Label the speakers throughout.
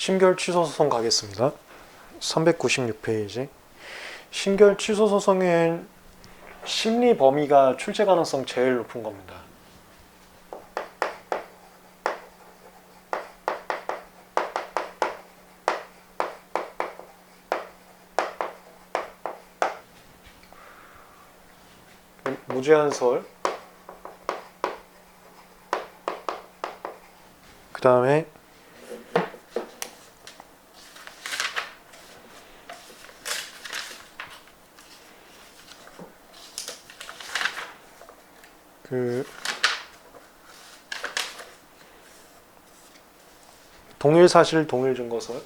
Speaker 1: 심결 취소 소송 가겠습니다. 396페이지. 심결 취소 소송은 심리 범위가 출제 가능성 제일 높은 겁니다. 무제한설, 그 다음에 동일 사실 동일 증거설,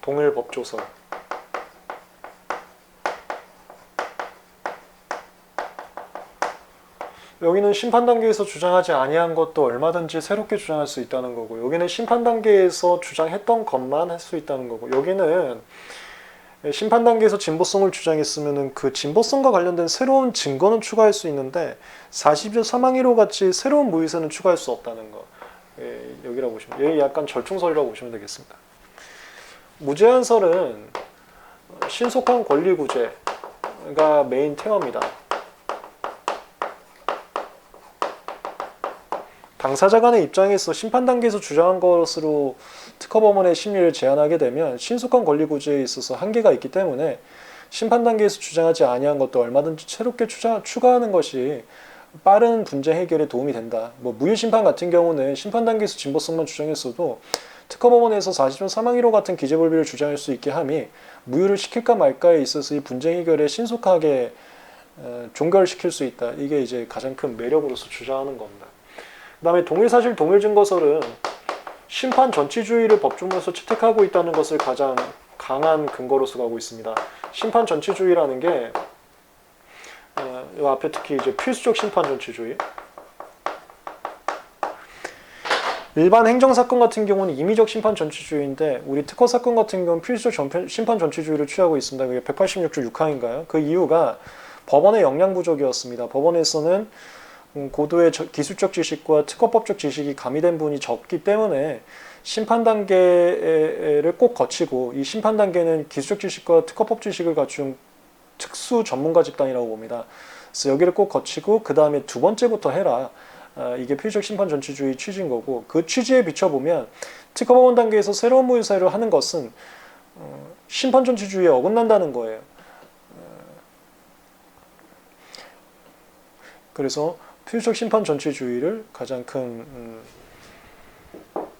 Speaker 1: 동일 법조설. 여기는 심판 단계에서 주장하지 아니한 것도 얼마든지 새롭게 주장할 수 있다는 거고, 여기는 심판 단계에서 주장했던 것만 할 수 있다는 거고, 여기는 심판 단계에서 진보성을 주장했으면 그 진보성과 관련된 새로운 증거는 추가할 수 있는데 40일 사망일호 같이 새로운 무의사는 추가할 수 없다는 거. 여기라고 보시면, 여기 약간 절충설이라고 보시면 되겠습니다. 무제한설은 신속한 권리 구제가 메인 테마입니다. 당사자 간의 입장에서 심판 단계에서 주장한 것으로 특허법원의 심리를 제한하게 되면 신속한 권리 구제에 있어서 한계가 있기 때문에 심판 단계에서 주장하지 아니한 것도 얼마든지 새롭게 추가하는 것이 빠른 분쟁 해결에 도움이 된다. 무효심판 같은 경우는 심판 단계에서 진보성만 주장했어도 특허법원에서 40년 사망일호 같은 기재불비를 주장할 수 있게 함이 무효를 시킬까 말까에 있어서 이 분쟁 해결에 신속하게 종결시킬 수 있다. 이게 이제 가장 큰 매력으로서 주장하는 겁니다. 그 다음에 동일사실 동일증거설은 심판 전치주의를 법조문에서 채택하고 있다는 것을 가장 강한 근거로서 가고 있습니다. 심판 전치주의라는 게 이 앞에 특히 이제 필수적 심판 전치주의. 일반 행정사건 같은 경우는 임의적 심판 전치주의인데 우리 특허사건 같은 경우는 필수적 심판 전치주의를 취하고 있습니다. 그게 186조 6항인가요? 그 이유가 법원의 역량 부족이었습니다. 법원에서는 고도의 기술적 지식과 특허법적 지식이 가미된 분이 적기 때문에 심판 단계를 꼭 거치고, 이 심판 단계는 기술적 지식과 특허법 지식을 갖춘 특수 전문가 집단이라고 봅니다. 그래서 여기를 꼭 거치고 그 다음에 두 번째부터 해라. 이게 필수적 심판 전치주의 취지인 거고, 그 취지에 비춰보면 특허법원 단계에서 새로운 무효 사유를 하는 것은 심판 전치주의에 어긋난다는 거예요. 그래서 필수적 심판 전치주의를 가장 큰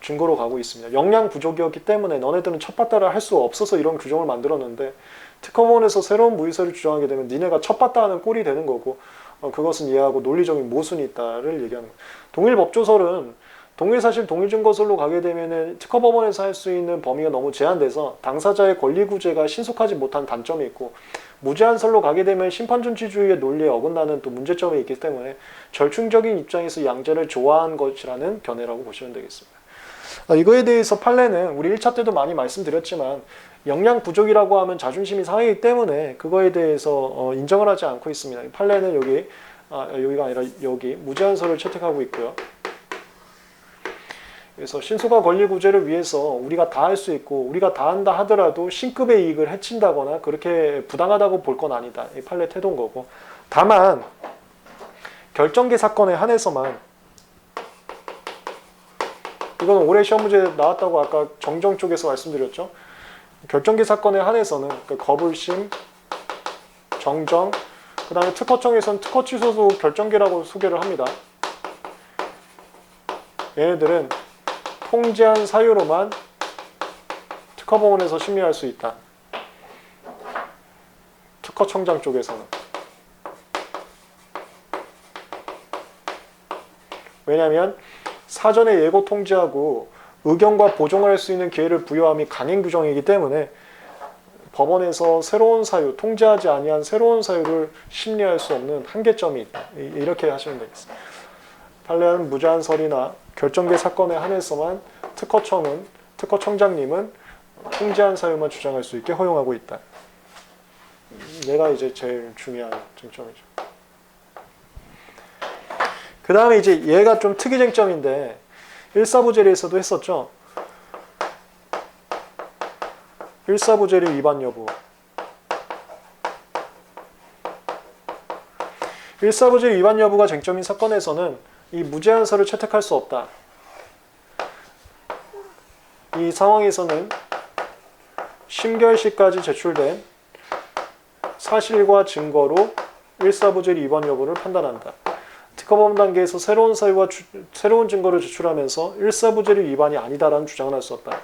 Speaker 1: 증거로 가고 있습니다. 역량 부족이었기 때문에 너네들은 첩받다를 할 수 없어서 이런 규정을 만들었는데 특허법원에서 새로운 무효사를 주장하게 되면 니네가 첩받다 하는 꼴이 되는 거고, 그것은 이해하고 논리적인 모순이 있다를 얘기하는 거예요. 동일 법조설은 동일사실 동일증거설로 가게 되면 특허법원에서 할 수 있는 범위가 너무 제한돼서 당사자의 권리 구제가 신속하지 못한 단점이 있고, 무제한설로 가게 되면 심판전치주의의 논리에 어긋나는 또 문제점이 있기 때문에 절충적인 입장에서 양자를 조화한 것이라는 견해라고 보시면 되겠습니다. 이거에 대해서 판례는 우리 1차 때도 많이 말씀드렸지만 역량 부족이라고 하면 자존심이 상하기 때문에 그거에 대해서 인정을 하지 않고 있습니다. 판례는 여기가 아니라 여기 무제한설을 채택하고 있고요. 그래서 신속한 권리 구제를 위해서 우리가 다 할 수 있고, 우리가 다 한다 하더라도 신급의 이익을 해친다거나 그렇게 부당하다고 볼 건 아니다. 이 판례 태도인 거고, 다만 결정계 사건에 한해서만, 이건 올해 시험 문제 나왔다고 아까 정정 쪽에서 말씀드렸죠. 결정계 사건에 한해서는 거불심, 정정, 그 다음에 특허청에서는 특허 취소소 결정계라고 소개를 합니다. 얘네들은 통지한 사유로만 특허법원에서 심리할 수 있다. 특허청장 쪽에서는. 왜냐하면 사전에 예고 통지하고 의견과 보정을 할 수 있는 기회를 부여함이 강행 규정이기 때문에 법원에서 새로운 사유, 통지하지 아니한 새로운 사유를 심리할 수 없는 한계점이 있다. 이렇게 하시면 되겠습니다. 판례는 무제한설이나 결정계 사건에 한해서만 특허청장님은 통지한 사유만 주장할 수 있게 허용하고 있다. 얘가 이제 제일 중요한 쟁점이죠. 그 다음에 이제 얘가 좀 특이 쟁점인데 일사부재리에서도 했었죠. 일사부재리 위반 여부. 일사부재리 위반 여부가 쟁점인 사건에서는 이 무제한서를 채택할 수 없다. 이 상황에서는 심결시까지 제출된 사실과 증거로 일사부재리 위반 여부를 판단한다. 특허법원 단계에서 새로운 사유와 새로운 증거를 제출하면서 일사부재리 위반이 아니다라는 주장을 할 수 없다.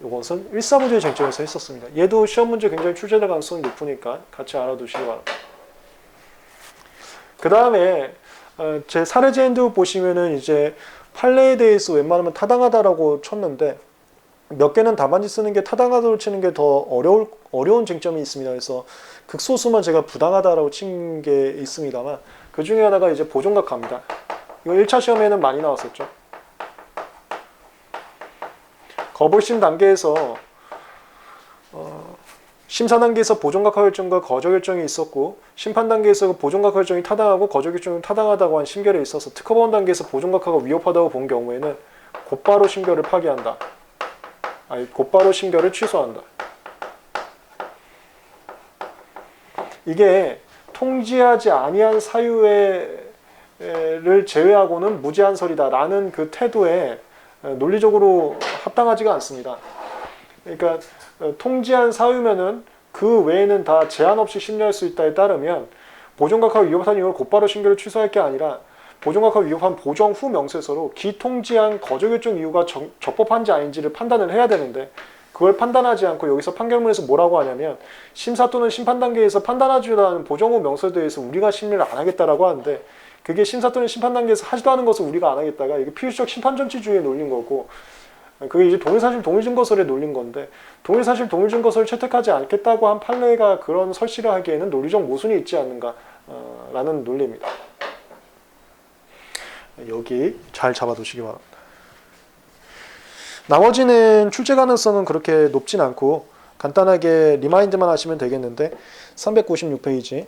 Speaker 1: 이것은 일사부재리 쟁점에서 했었습니다. 얘도 시험 문제 굉장히 출제될 가능성이 높으니까 같이 알아두시기 바랍니다. 그 다음에 제 사례제 핸드북 보시면은 이제 판례에 대해서 웬만하면 타당하다라고 쳤는데 몇 개는 답안지 쓰는 게 타당하다고 치는 게 더 어려운 쟁점이 있습니다. 그래서 극소수만 제가 부당하다라고 친 게 있습니다만 그 중에 하나가 이제 보존각하입니다. 이거 1차 시험에는 많이 나왔었죠. 거부심 단계에서 심사 단계에서 보존각하 결정과 거저 결정이 있었고 심판 단계에서 보존각하 결정이 타당하고 거저 결정이 타당하다고 한 심결에 있어서 특허법원 단계에서 보존각하가 위협하다고 본 경우에는 곧바로 심결을 파기한다. 곧바로 심결을 취소한다. 이게 통지하지 아니한 사유를 제외하고는 무제한설이다라는 그 태도에 논리적으로 합당하지가 않습니다. 그러니까 통지한 사유면은 그 외에는 다 제한 없이 심리할 수 있다에 따르면 보존각하가 위협한 이유를 곧바로 심결을 취소할 게 아니라 보존각하가 위협한 보정 후 명세서로 기통지한 거저결정 이유가 적법한지 아닌지를 판단을 해야 되는데 그걸 판단하지 않고 여기서 판결문에서 뭐라고 하냐면 심사 또는 심판 단계에서 판단하지도 않은 보정 후 명세에 대해서 우리가 심리를 안 하겠다라고 하는데 그게 심사 또는 심판 단계에서 하지도 않은 것을 우리가 안 하겠다가 이게 필수적 심판정치주의에 놀린 거고 그게 이제 동일사실 동일증거설에 놀린 건데 동일사실 동일증거설을 채택하지 않겠다고 한 판례가 그런 설치를 하기에는 논리적 모순이 있지 않는가라는 논리입니다. 여기 잘 잡아두시기 바랍니다. 나머지는 출제 가능성은 그렇게 높진 않고 간단하게 리마인드만 하시면 되겠는데 396페이지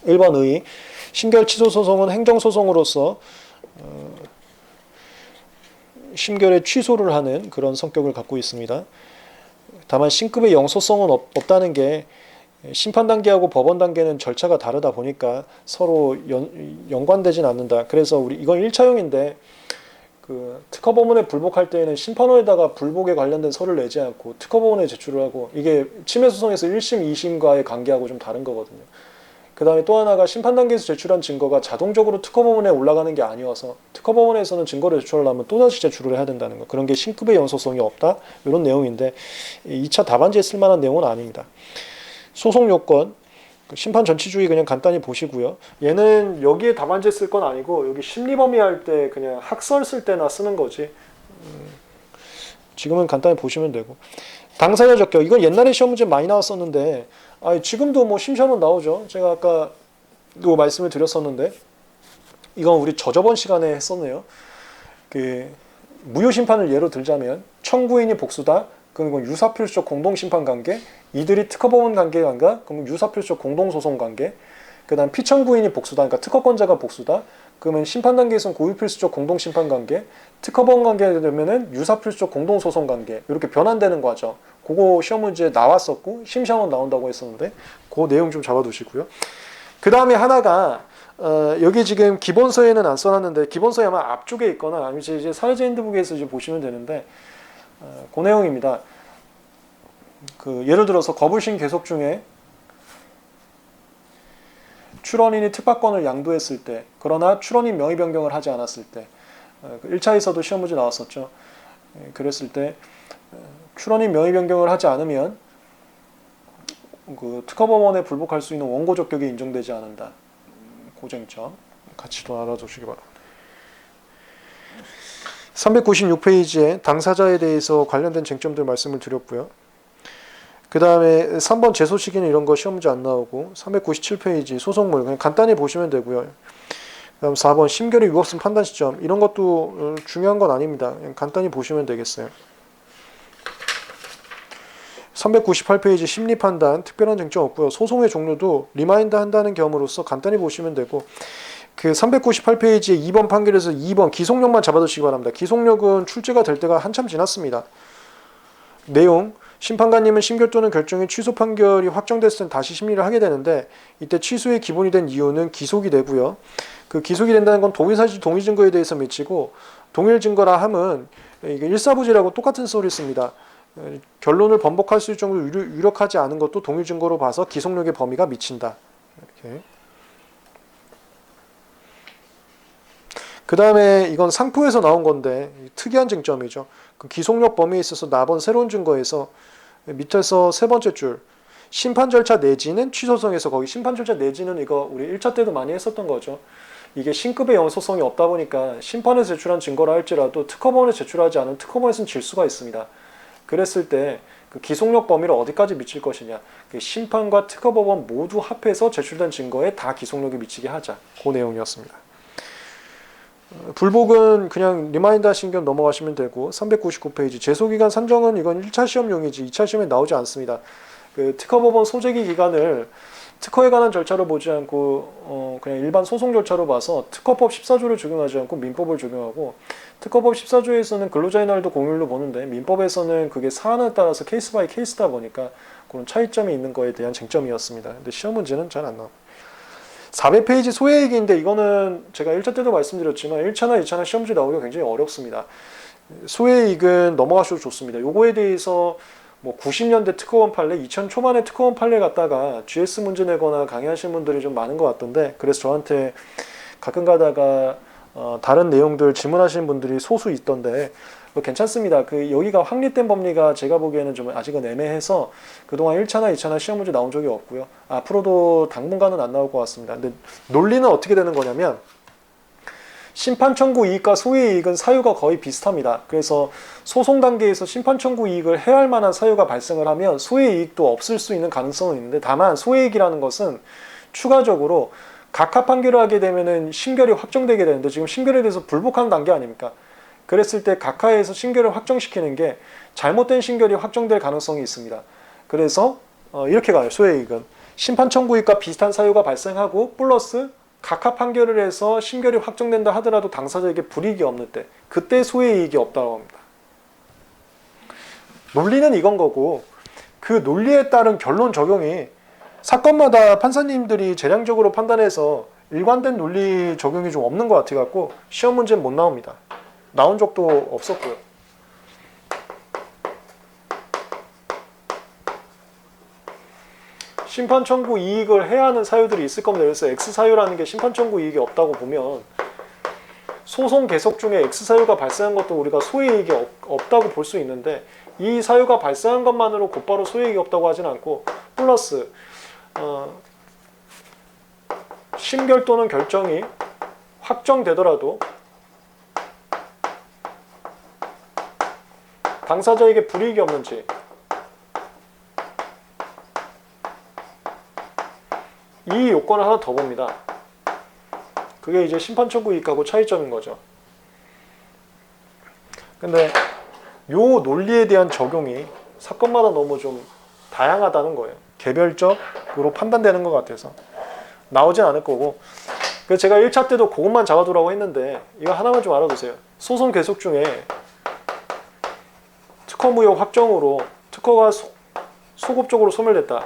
Speaker 1: 1번 의 심결 취소 소송은 행정소송으로서 심결의 취소를 하는 그런 성격을 갖고 있습니다. 다만 신급의 영소성은 없다는 게 심판 단계하고 법원 단계는 절차가 다르다 보니까 서로 연관되진 않는다. 그래서 이건 1차용인데 그 특허법원에 불복할 때에는 심판원에다가 불복에 관련된 서류를 내지 않고 특허법원에 제출을 하고 이게 침해소송에서 1심, 2심과의 관계하고 좀 다른 거거든요. 그 다음에 또 하나가 심판 단계에서 제출한 증거가 자동적으로 특허법원에 올라가는 게 아니어서 특허법원에서는 증거를 제출하려면 또다시 제출을 해야 된다는 거. 그런 게 신급의 연소성이 없다. 이런 내용인데 2차 답안지에 쓸만한 내용은 아닙니다. 소송 요건, 심판 전치주의 그냥 간단히 보시고요. 얘는 여기에 답안지 쓸 건 아니고 여기 심리범위 할 때 그냥 학설 쓸 때나 쓰는 거지. 지금은 간단히 보시면 되고. 당사자 적격, 이건 옛날에 시험 문제 많이 나왔었는데 지금도 뭐 심시험은 나오죠. 제가 아까 또 말씀을 드렸었는데 이건 우리 저저번 시간에 했었네요. 그 무효심판을 예로 들자면 청구인이 복수다. 그건 유사필수적 공동심판관계, 이들이 특허법원 관계인가? 그러면 유사필수적 공동소송 관계. 그 다음 피청구인이 복수다. 그러니까 특허권자가 복수다. 그러면 심판 단계에서는 고유필수적 공동심판관계, 특허법원 관계가 되면은 유사필수적 공동소송관계 이렇게 변환되는 거죠. 그거 시험 문제 나왔었고 심시험은 나온다고 했었는데 그 내용 좀 잡아두시고요. 그 다음에 하나가 여기 지금 기본서에는 안 써놨는데 기본서에 아마 앞쪽에 있거나 아니면 이제 사회제 핸드북에서 이제 보시면 되는데 그 내용입니다. 그 예를 들어서 거부심 계속 중에 출원인이 특파권을 양도했을 때 그러나 출원인 명의 변경을 하지 않았을 때 1차에서도 시험 문제 나왔었죠. 그랬을 때 출원인 명의 변경을 하지 않으면 그 특허법원에 불복할 수 있는 원고 적격이 인정되지 않는다. 고쟁점 같이 또 알아두시기 바랍니다. 396페이지에 당사자에 대해서 관련된 쟁점들 말씀을 드렸고요. 그 다음에 3번 제소 시기는 이런 거 시험 문제 안 나오고 397페이지 소송물 그냥 간단히 보시면 되고요. 그 다음 4번 심결의 유법성 판단 시점 이런 것도 중요한 건 아닙니다. 그냥 간단히 보시면 되겠어요. 398페이지 심리판단 특별한 쟁점 없고요. 소송의 종류도 리마인드 한다는 겸으로써 간단히 보시면 되고 그 398페이지의 2번 판결에서 2번 기속력만 잡아두시기 바랍니다. 기속력은 출제가 될 때가 한참 지났습니다. 내용 심판관님은 심결 또는 결정의 취소 판결이 확정됐을 땐 다시 심리를 하게 되는데 이때 취소의 기본이 된 이유는 기속이 되고요. 그 기속이 된다는 건 동일사실 동일증거에 대해서 미치고 동일증거라 함은 이게 일사부지라고 똑같은 소리를 씁니다. 결론을 번복할 수 있을 정도로 유력하지 않은 것도 동일증거로 봐서 기속력의 범위가 미친다. 이렇게. 그 다음에 이건 상표에서 나온 건데 특이한 쟁점이죠. 그 기속력 범위에 있어서 나번 새로운 증거에서 밑에서 세 번째 줄 심판 절차 내지는 취소성에서 거기 심판 절차 내지는 이거 우리 1차 때도 많이 했었던 거죠. 이게 신급의 영소성이 없다 보니까 심판에서 제출한 증거라 할지라도 특허법원에 제출하지 않은 특허법원에서는 질 수가 있습니다. 그랬을 때 그 기속력 범위를 어디까지 미칠 것이냐. 그 심판과 특허법원 모두 합해서 제출된 증거에 다 기속력이 미치게 하자. 그 내용이었습니다. 불복은 그냥 리마인드 하신 겸 넘어가시면 되고 399페이지 제소기간 산정은 이건 1차 시험용이지 2차 시험에 나오지 않습니다. 그 특허법원 소재기 기간을 특허에 관한 절차로 보지 않고 그냥 일반 소송 절차로 봐서 특허법 14조를 적용하지 않고 민법을 적용하고 특허법 14조에서는 근로자의 날도 공휴일로 보는데 민법에서는 그게 사안에 따라서 케이스 바이 케이스다 보니까 그런 차이점이 있는 거에 대한 쟁점이었습니다. 근데 시험 문제는 잘 안 나옵니다. 400페이지 소외얘기인데 이거는 제가 1차 때도 말씀드렸지만 1차나 2차나 시험 문제 나오기가 굉장히 어렵습니다. 소외이익은 넘어가셔도 좋습니다. 요거에 대해서 뭐 90년대 특허원 판례, 2000 초반에 특허원 판례 갔다가 GS 문제 내거나 강의하시는 분들이 좀 많은 것 같던데 그래서 저한테 가끔 가다가 다른 내용들 질문하시는 분들이 소수 있던데 괜찮습니다. 그 여기가 확립된 법리가 제가 보기에는 좀 아직은 애매해서 그동안 1차나 2차나 시험 문제 나온 적이 없고요. 앞으로도 당분간은 안 나올 것 같습니다. 근데 논리는 어떻게 되는 거냐면 심판 청구 이익과 소외 이익은 사유가 거의 비슷합니다. 그래서 소송 단계에서 심판 청구 이익을 해야 할 만한 사유가 발생을 하면 소외 이익도 없을 수 있는 가능성은 있는데 다만 소외 이익이라는 것은 추가적으로 각하 판결을 하게 되면은 심결이 확정되게 되는데 지금 심결에 대해서 불복하는 단계 아닙니까? 그랬을 때 각하에서 심결을 확정시키는 게 잘못된 심결이 확정될 가능성이 있습니다. 그래서 이렇게 가요. 소외 이익은 심판 청구 이익과 비슷한 사유가 발생하고 플러스 각하 판결을 해서 심결이 확정된다 하더라도 당사자에게 불이익이 없는 때 그때 소외 이익이 없다고 합니다. 논리는 이건 거고 그 논리에 따른 결론 적용이 사건마다 판사님들이 재량적으로 판단해서 일관된 논리 적용이 좀 없는 것 같아갖고 시험 문제는 못 나옵니다. 나온 적도 없었고요. 심판 청구 이익을 해야 하는 사유들이 있을 겁니다. 그래서 X사유라는 게 심판 청구 이익이 없다고 보면 소송 계속 중에 X사유가 발생한 것도 우리가 소외이익이 없다고 볼 수 있는데 이 사유가 발생한 것만으로 곧바로 소외이익이 없다고 하진 않고 플러스 심결 또는 결정이 확정되더라도 당사자에게 불이익이 없는지 이 요건을 하나 더 봅니다. 그게 이제 심판 청구 이익하고 차이점인 거죠. 근데 요 논리에 대한 적용이 사건마다 너무 좀 다양하다는 거예요. 개별적으로 판단되는 것 같아서 나오진 않을 거고 그래서 제가 1차 때도 그것만 잡아두라고 했는데 이거 하나만 좀 알아두세요. 소송 계속 중에 특허 무효 확정으로 특허가 소급적으로 소멸됐다.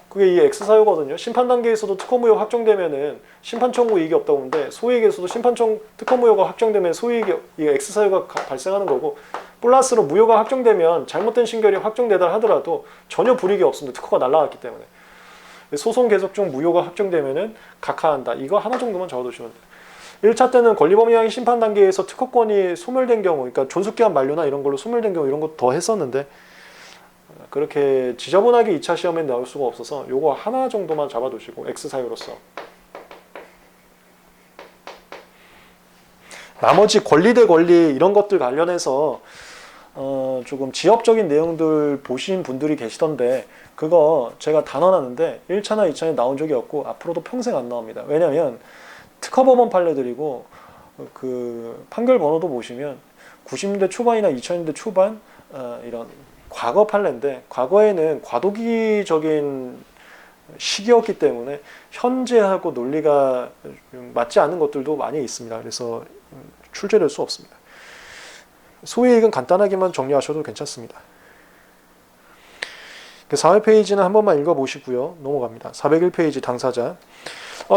Speaker 1: 그게 이 X사유거든요. 심판 단계에서도 특허 무효 확정되면은 심판 청구 이익이 없다고 하는데 소이익에서도 특허 무효가 확정되면 소이익이 X사유가 발생하는 거고 플러스로 무효가 확정되면 잘못된 심결이 확정되다 하더라도 전혀 불이익이 없습니다. 특허가 날라갔기 때문에. 소송 계속 중 무효가 확정되면은 각하한다. 이거 하나 정도만 적어두시면 돼요. 1차 때는 권리범위행위 심판 단계에서 특허권이 소멸된 경우, 그러니까 존속기한 만료나 이런 걸로 소멸된 경우 이런 거 더 했었는데 그렇게 지저분하게 2차 시험에 나올 수가 없어서 요거 하나 정도만 잡아두시고 X사유로서 나머지 권리 대 권리 이런 것들 관련해서 조금 지엽적인 내용들 보신 분들이 계시던데 그거 제가 다 넣어놨는데 1차나 2차에 나온 적이 없고 앞으로도 평생 안 나옵니다. 왜냐면 특허법원 판례들이고 그 판결 번호도 보시면 90년대 초반이나 2000년대 초반 이런 과거 판례인데 과거에는 과도기적인 시기였기 때문에 현재하고 논리가 맞지 않는 것들도 많이 있습니다. 그래서 출제될 수 없습니다. 소이익은 간단하게만 정리하셔도 괜찮습니다. 400페이지는 한 번만 읽어보시고요. 넘어갑니다. 401페이지 당사자.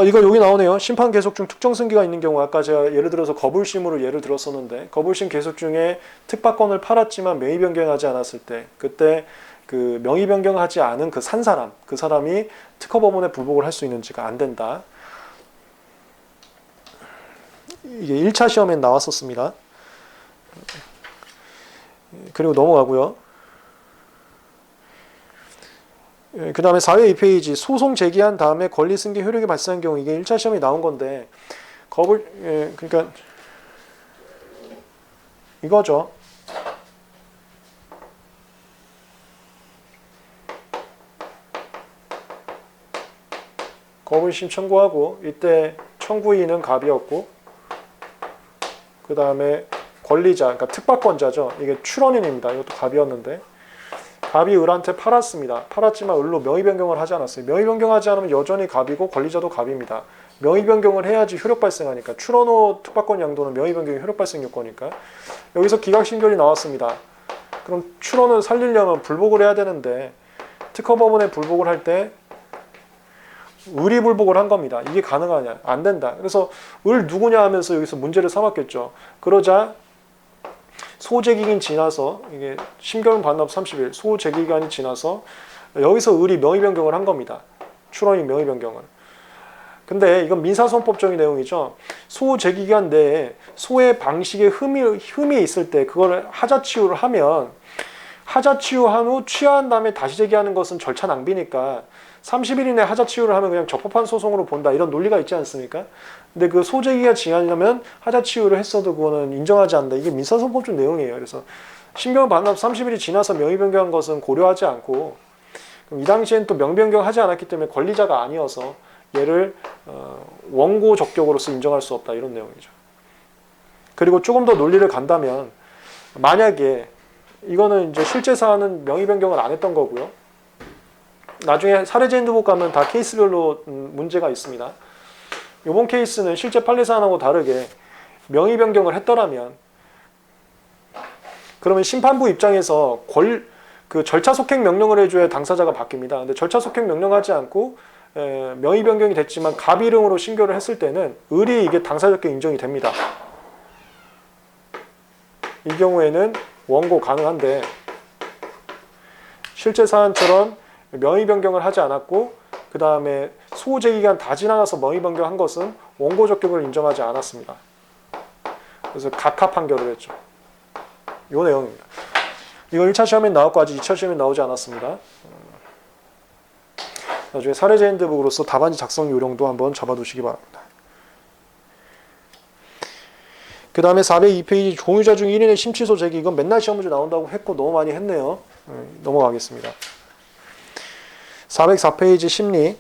Speaker 1: 이거 여기 나오네요. 심판 계속 중 특정 승계가 있는 경우, 아까 제가 예를 들어서 거불심으로 예를 들었었는데 거불심 계속 중에 특파권을 팔았지만 명의 변경하지 않았을 때, 그때 그 명의 변경하지 않은 그 산 사람, 그 사람이 특허법원에 불복을 할 수 있는지가 안 된다. 이게 1차 시험에 나왔었습니다. 그리고 넘어가고요. 그 다음에 402페이지 소송 제기한 다음에 권리 승계 효력이 발생한 경우, 이게 1차 시험에 나온 건데 그러니까 이거죠. 거불심 청구하고 이때 청구인은 갑이었고 그 다음에 권리자, 그러니까 특파권자죠. 이게 출원인입니다. 이것도 갑이었는데 갑이 을한테 팔았습니다. 팔았지만 을로 명의 변경을 하지 않았어요. 명의 변경하지 않으면 여전히 갑이고 권리자도 갑입니다. 명의 변경을 해야지 효력 발생하니까, 출원 후 특파권 양도는 명의 변경이 효력 발생 요건이니까. 여기서 기각신결이 나왔습니다. 그럼 출원을 살리려면 불복을 해야 되는데 특허법원에 불복을 할 때 을이 불복을 한 겁니다. 이게 가능하냐? 안 된다. 그래서 을 누구냐 하면서 여기서 문제를 삼았겠죠. 그러자 소재기간이 지나서, 이게 심결 반납 30일, 소재기간이 지나서 여기서 을이 명의 변경을 한 겁니다. 출원인 명의 변경을. 근데 이건 민사소송법적인 내용이죠. 소재기간 내에 소의 방식에 흠이 있을 때 그걸 하자치유를 하면, 하자치유한 후 취하한 다음에 다시 제기하는 것은 절차 낭비니까 30일 이내 하자치유를 하면 그냥 적법한 소송으로 본다, 이런 논리가 있지 않습니까? 근데 그 소재기가 지나려면 하자치유를 했어도 그거는 인정하지 않는다. 이게 민사소송법적 내용이에요. 그래서 심경 반납 30일이 지나서 명의 변경한 것은 고려하지 않고, 이 당시엔 또 명의 변경하지 않았기 때문에 권리자가 아니어서 얘를 원고 적격으로서 인정할 수 없다, 이런 내용이죠. 그리고 조금 더 논리를 간다면, 만약에 이거는 이제 실제 사안은 명의 변경을 안 했던 거고요. 나중에 사례제 핸드북 가면 다 케이스별로 문제가 있습니다. 이번 케이스는 실제 판례 사안하고 다르게 명의 변경을 했더라면, 그러면 심판부 입장에서 그 절차 속행 명령을 해줘야 당사자가 바뀝니다. 근데 절차 속행 명령하지 않고 명의 변경이 됐지만 갑 이름으로 신고를 했을 때는 을이 이게 당사자께 인정이 됩니다. 이 경우에는 원고 가능한데, 실제 사안처럼 명의 변경을 하지 않았고 그 다음에 소재기간 다 지나가서 명의 변경한 것은 원고 적격을 인정하지 않았습니다. 그래서 각하 판결을 했죠. 이 내용입니다. 이거 1차 시험에 나왔고 아직 2차 시험에 나오지 않았습니다. 나중에 사례제 핸드북으로서 답안지 작성 요령도 한번 잡아두시기 바랍니다. 그 다음에 402페이지 공유자 중 1인의 심취소 제기, 이건 맨날 시험 문제 나온다고 했고 너무 많이 했네요. 넘어가겠습니다. 404페이지 심리.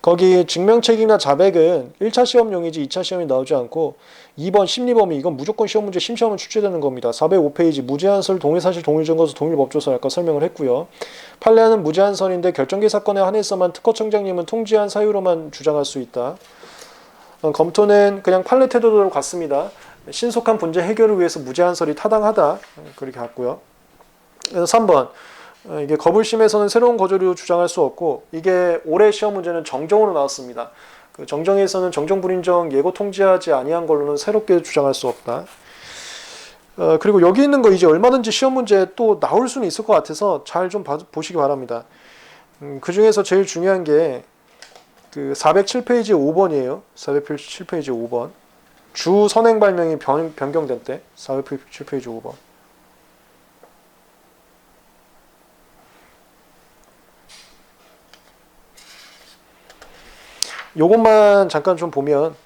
Speaker 1: 거기 증명책임이나 자백은 1차 시험용이지 2차 시험이 나오지 않고 2번 심리범위, 이건 무조건 시험 문제 심시하면 출제되는 겁니다. 405페이지 무제한설, 동일사실, 동일증거서, 동일법조서 아까 설명을 했고요. 판례하는 무제한설인데 결정기 사건에 한해서만 특허청장님은 통지한 사유로만 주장할 수 있다. 검토는 그냥 판례 태도대로 같습니다. 신속한 문제 해결을 위해서 무제한설이 타당하다, 그렇게 갔고요. 3번 이게 거불심에서는 새로운 거절로 주장할 수 없고, 이게 올해 시험 문제는 정정으로 나왔습니다. 그 정정에서는 정정 불인정 예고 통지하지 아니한 걸로는 새롭게 주장할 수 없다. 그리고 여기 있는 거 이제 얼마든지 시험 문제 또 나올 수는 있을 것 같아서 잘 좀 보시기 바랍니다. 그 중에서 제일 중요한 게 그 407페이지 5번이에요. 407페이지 5번. 주 선행 발명이 변경된 때 407페이지 5번. 요것만 잠깐 좀 보면,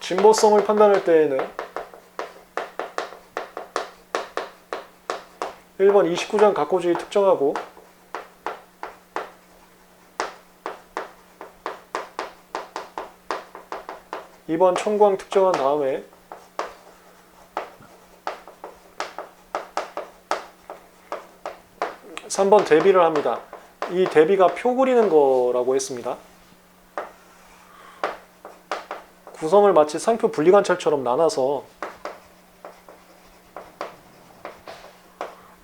Speaker 1: 진보성을 판단할 때에는 1번 29장 각호주의 특정하고 2번 청구항 특정한 다음에 3번 대비를 합니다. 이 대비가 표 그리는 거라고 했습니다. 구성을 마치 상표 분리관찰처럼 나눠서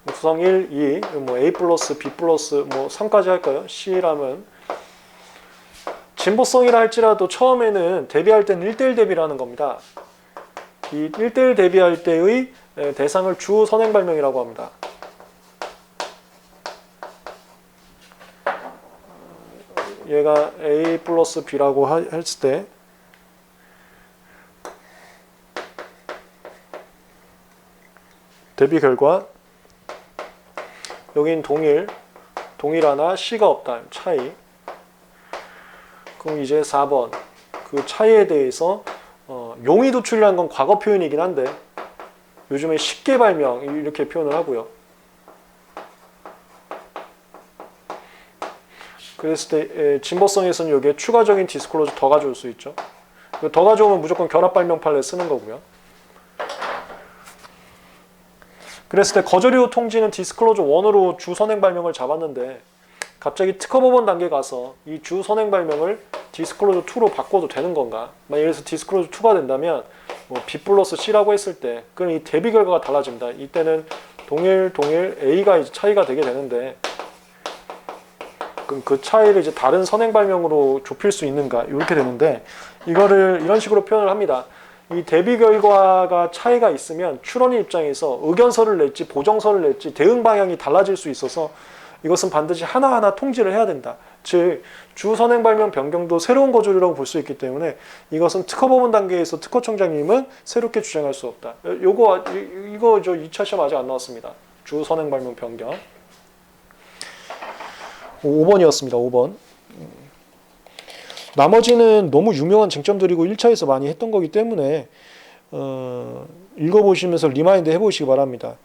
Speaker 1: 구성 1, 2, 뭐 A 플러스, B 플러스, 뭐 3까지 할까요? C라면 진보성이라 할지라도 처음에는 대비할 때는 1대1 대비라는 겁니다. 이 1대1 대비할 때의 대상을 주 선행발명이라고 합니다. 얘가 A 플러스 B라고 했을 때 대비 결과 여긴 동일하나 C가 없다. 차이. 그럼 이제 4번 그 차이에 대해서 용의 도출이라는 건 과거 표현이긴 한데 요즘에 쉽게 발명 이렇게 표현을 하고요. 그랬을 때 진보성에서는 여기에 추가적인 디스클로저 더 가져올 수 있죠. 더 가져오면 무조건 결합 발명 판례 쓰는 거고요. 그랬을 때 거절이후 통지는 디스클로저 1으로 주 선행 발명을 잡았는데 갑자기 특허 법원 단계 가서 이 주 선행 발명을 디스클로저 2로 바꿔도 되는 건가? 만약 예를 들어서 디스클로저 2가 된다면 뭐 B 플러스 C라고 했을 때 그럼 이 대비 결과가 달라집니다. 이때는 동일 A가 이제 차이가 되게 되는데 그럼 그 차이를 이제 다른 선행 발명으로 좁힐 수 있는가? 이렇게 되는데 이거를 이런 식으로 표현을 합니다. 이 대비 결과가 차이가 있으면 출원의 입장에서 의견서를 낼지 보정서를 낼지 대응 방향이 달라질 수 있어서 이것은 반드시 하나하나 통지를 해야 된다. 즉 주 선행 발명 변경도 새로운 거절이라고 볼 수 있기 때문에 이것은 특허법원 단계에서 특허청장님은 새롭게 주장할 수 없다. 이거 저 2차 시험 아직 안 나왔습니다. 주 선행 발명 변경. 5번이었습니다. 5번. 나머지는 너무 유명한 쟁점들이고 1차에서 많이 했던 거기 때문에 읽어보시면서 리마인드 해보시기 바랍니다.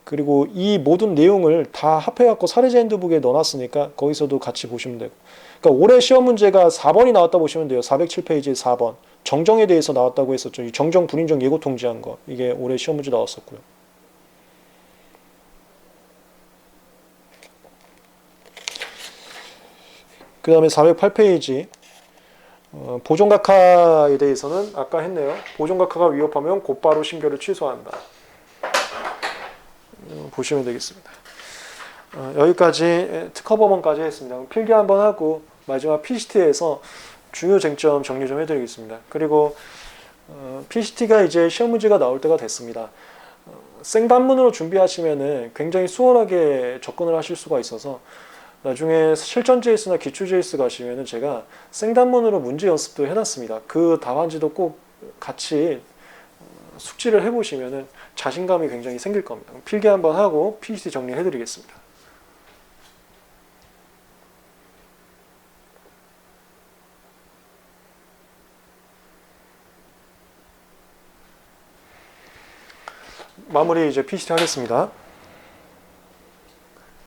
Speaker 1: 그리고 이 모든 내용을 다 합해갖고 사례자 핸드북에 넣어놨으니까 거기서도 같이 보시면 되고. 그러니까 올해 시험 문제가 4번이 나왔다 보시면 돼요. 407페이지 4번. 정정에 대해서 나왔다고 했었죠. 이 정정, 불인정, 예고 통지한 거. 이게 올해 시험 문제 나왔었고요. 그 다음에 408페이지. 보존각하에 대해서는 아까 했네요. 보존각하가 위협하면 곧바로 심결을 취소한다. 보시면 되겠습니다. 여기까지 특허법원까지 했습니다. 필기 한번 하고 마지막 PCT에서 중요 쟁점 정리 좀 해드리겠습니다. 그리고 PCT가 이제 시험 문제가 나올 때가 됐습니다. 생단문으로 준비하시면은 굉장히 수월하게 접근을 하실 수가 있어서 나중에 실전 JS나 기출 JS 가시면은 제가 생단문으로 문제 연습도 해놨습니다. 그 답안지도 꼭 같이 숙지를 해보시면은 자신감이 굉장히 생길 겁니다. 필기 한번 하고 PCT 정리해드리겠습니다. 마무리 이제 PCT 하겠습니다.